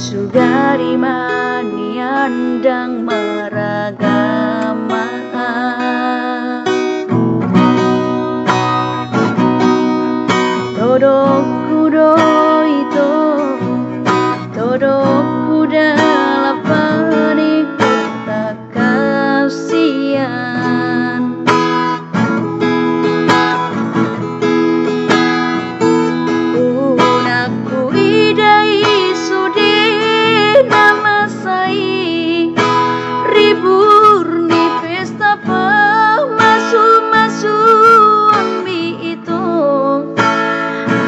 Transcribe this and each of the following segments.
Sugariman niandang maragama Todok kudo itu Todok kuda lapani kota kasihan Unaku idai sudi nama sai Ribur ni pesta masu mi itu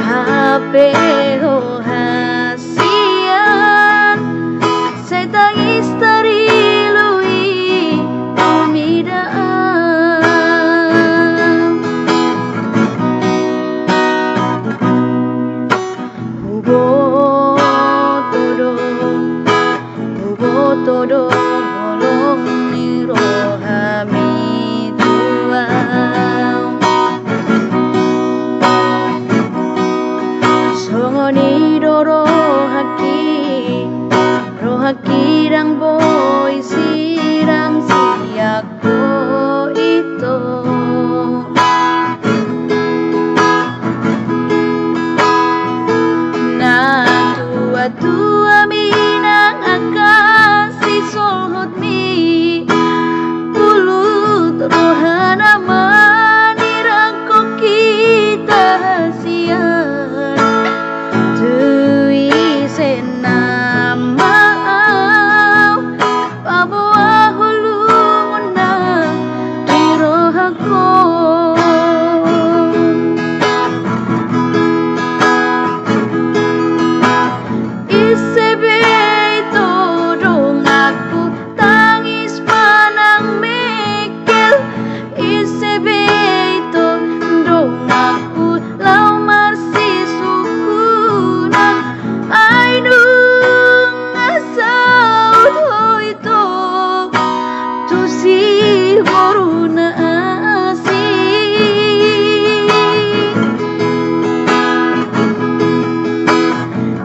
Hapeho hasian Saya tangis tari lui umidaan Hubo todo holong ni rohami tuang Songoni do rohaki rang boy sirang siako itu Nang tua minang akan si solhut mi Pulut rohana manirang ko kita hasian Tui senama Pabawa hulungan na di rohako Isebe itu dong aku tangis panang mekel Isebe itu dong aku lau marsi sukunan Ainung asau itu tu si boruna asi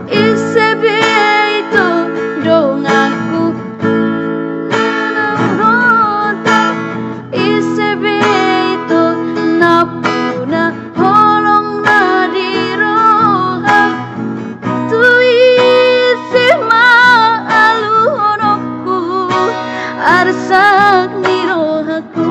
Isebe itu dong aku nanarota Isebe itu napuna holong na di roha Tu isi maaluhonokku arsak ni rohaku